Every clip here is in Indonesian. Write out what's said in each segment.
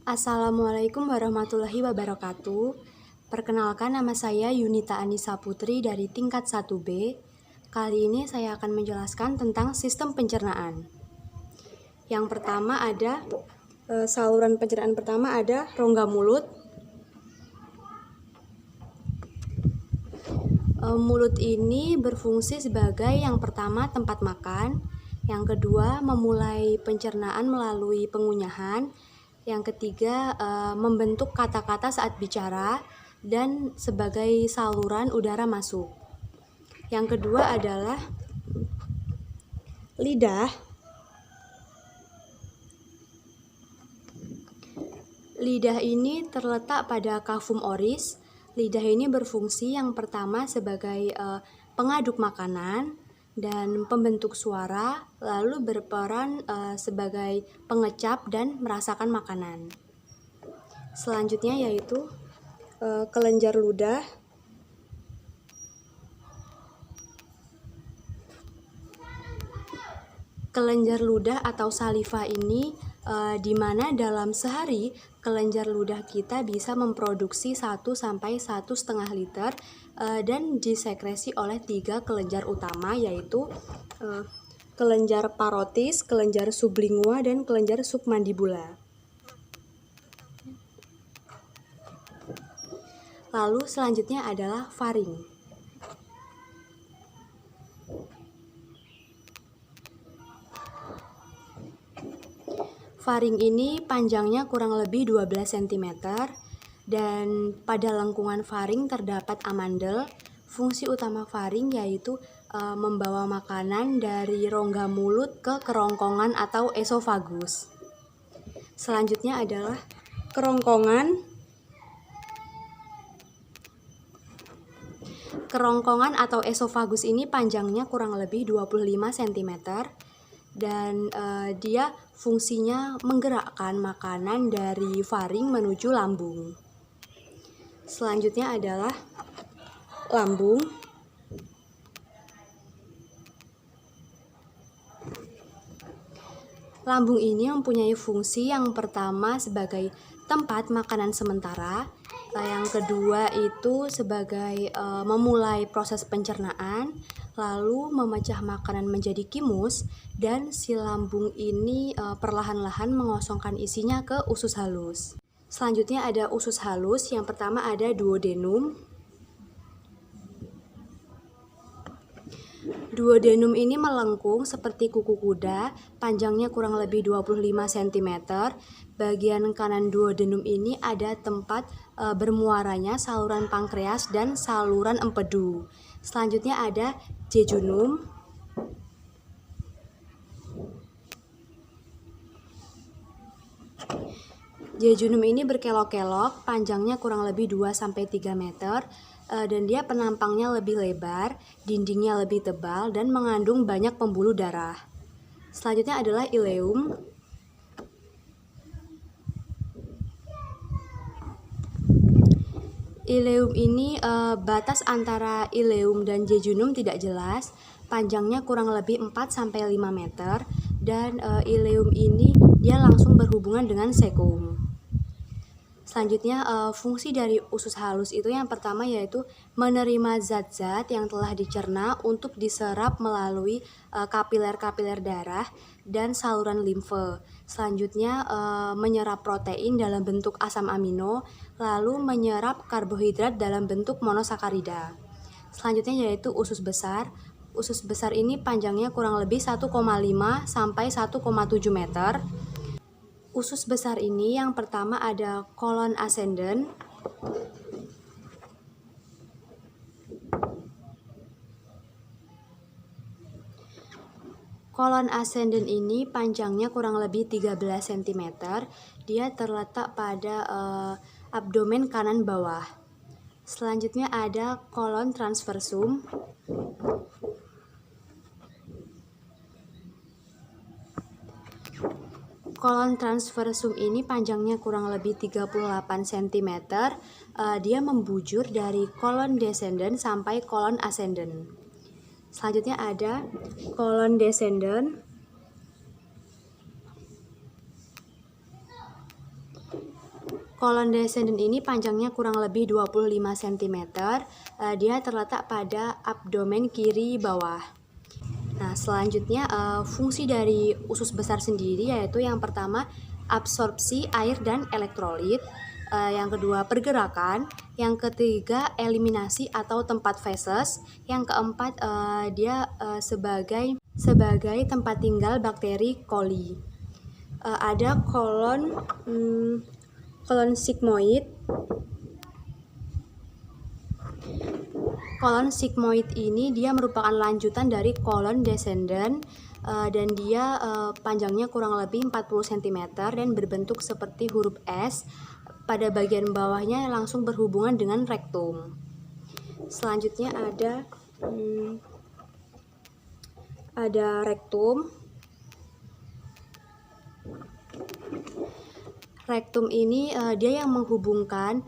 Assalamualaikum warahmatullahi wabarakatuh. Perkenalkan, nama saya Yunita Anissa Putri dari tingkat 1B. Kali ini saya akan menjelaskan tentang sistem pencernaan. Yang pertama ada saluran pencernaan pertama ada rongga mulut. Mulut ini berfungsi sebagai yang pertama tempat makan, yang kedua memulai pencernaan melalui pengunyahan, yang ketiga membentuk kata-kata saat bicara, dan sebagai saluran udara masuk. Yang kedua adalah lidah. Lidah ini terletak pada kafum oris. Lidah ini berfungsi yang pertama sebagai pengaduk makanan dan pembentuk suara, lalu berperan sebagai pengecap dan merasakan makanan. Selanjutnya yaitu kelenjar ludah. Kelenjar ludah atau saliva ini di mana dalam sehari kelenjar ludah kita bisa memproduksi 1-1,5 liter dan disekresi oleh 3 kelenjar utama, yaitu kelenjar parotis, kelenjar sublingua, dan kelenjar submandibula. Lalu selanjutnya adalah faring. Faring ini panjangnya kurang lebih 12 cm dan pada lengkungan faring terdapat amandel. Fungsi utama faring yaitu membawa makanan dari rongga mulut ke kerongkongan atau esofagus. Selanjutnya adalah kerongkongan. Kerongkongan atau esofagus ini panjangnya kurang lebih 25 cm dan dia fungsinya menggerakkan makanan dari faring menuju lambung. Selanjutnya adalah lambung. Lambung ini mempunyai fungsi yang pertama sebagai tempat makanan sementara, yang kedua itu sebagai memulai proses pencernaan, lalu memecah makanan menjadi kimus, dan si lambung ini perlahan-lahan mengosongkan isinya ke usus halus. Selanjutnya ada usus halus. Yang pertama ada duodenum. Duodenum ini melengkung seperti kuku kuda, panjangnya kurang lebih 25 cm. Bagian kanan duodenum ini ada tempat bermuaranya saluran pankreas dan saluran empedu. Selanjutnya ada jejunum. Jejunum ini berkelok-kelok, panjangnya kurang lebih 2-3 meter. Dan dia penampangnya lebih lebar, dindingnya lebih tebal, dan mengandung banyak pembuluh darah. Selanjutnya adalah ileum. Ileum ini batas antara ileum dan jejunum tidak jelas, panjangnya kurang lebih 4-5 meter, dan ileum ini dia langsung berhubungan dengan cecum. Selanjutnya fungsi dari usus halus itu yang pertama yaitu menerima zat-zat yang telah dicerna untuk diserap melalui kapiler-kapiler darah dan saluran limfe. Selanjutnya menyerap protein dalam bentuk asam amino, lalu menyerap karbohidrat dalam bentuk monosakarida. Selanjutnya yaitu usus besar. Usus besar ini panjangnya kurang lebih 1,5 sampai 1,7 meter. Usus besar ini yang pertama ada kolon ascendens. Kolon ascendens ini panjangnya kurang lebih 13 cm. Dia terletak pada abdomen kanan bawah. Selanjutnya ada kolon transversum. Kolon transversum ini panjangnya kurang lebih 38 cm. Dia membujur dari kolon descendens sampai kolon ascendens. Selanjutnya ada kolon descendens. Kolon descendant ini panjangnya kurang lebih 25 cm. Dia terletak pada abdomen kiri bawah. Nah, selanjutnya fungsi dari usus besar sendiri yaitu yang pertama absorpsi air dan elektrolit, yang kedua pergerakan, yang ketiga eliminasi atau tempat feses, yang keempat dia sebagai tempat tinggal bakteri coli. Ada kolon sigmoid. Kolon sigmoid ini dia merupakan lanjutan dari kolon descendant dan dia panjangnya kurang lebih 40 cm dan berbentuk seperti huruf S. Pada bagian bawahnya langsung berhubungan dengan rektum. Selanjutnya ada rektum. Rektum ini dia yang menghubungkan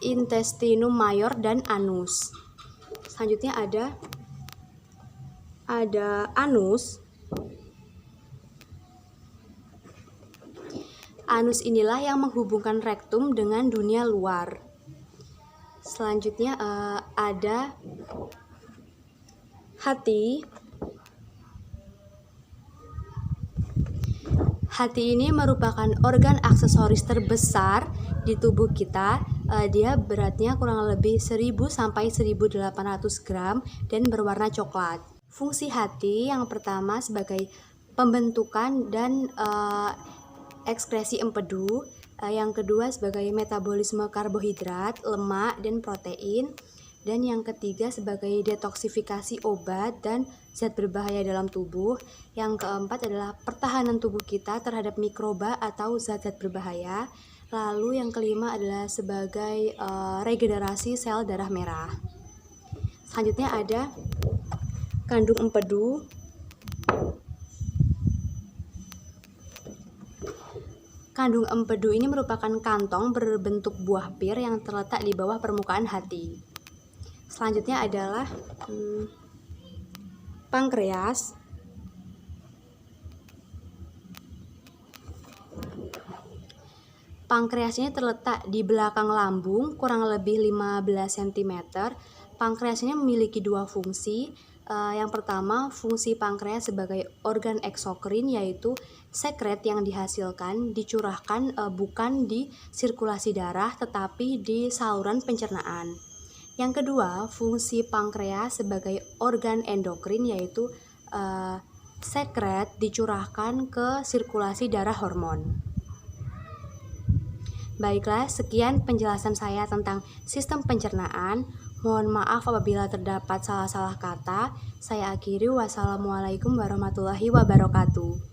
intestinum mayor dan anus. Selanjutnya ada anus. Anus inilah yang menghubungkan rektum dengan dunia luar. Selanjutnya ada hati. Hati ini merupakan organ aksesoris terbesar di tubuh kita. Dia beratnya kurang lebih 1000 sampai 1800 gram dan berwarna coklat. Fungsi hati yang pertama sebagai pembentukan dan ekskresi empedu, yang kedua sebagai metabolisme karbohidrat, lemak, dan protein, dan yang ketiga sebagai detoksifikasi obat dan zat berbahaya dalam tubuh. Yang keempat adalah pertahanan tubuh kita terhadap mikroba atau zat-zat berbahaya. Lalu yang kelima adalah sebagai regenerasi sel darah merah. Selanjutnya ada kandung empedu. Kandung empedu ini merupakan kantong berbentuk buah pir yang terletak di bawah permukaan hati. Selanjutnya adalah pankreas. Pankreas ini terletak di belakang lambung kurang lebih 15 cm. Pankreas ini memiliki dua fungsi. Yang pertama, fungsi pankreas sebagai organ eksokrin, yaitu sekret yang dihasilkan dicurahkan bukan di sirkulasi darah tetapi di saluran pencernaan. Yang kedua, fungsi pankreas sebagai organ endokrin, yaitu sekret dicurahkan ke sirkulasi darah hormon. Baiklah, sekian penjelasan saya tentang sistem pencernaan. Mohon maaf apabila terdapat salah-salah kata. Saya akhiri. Wassalamualaikum warahmatullahi wabarakatuh.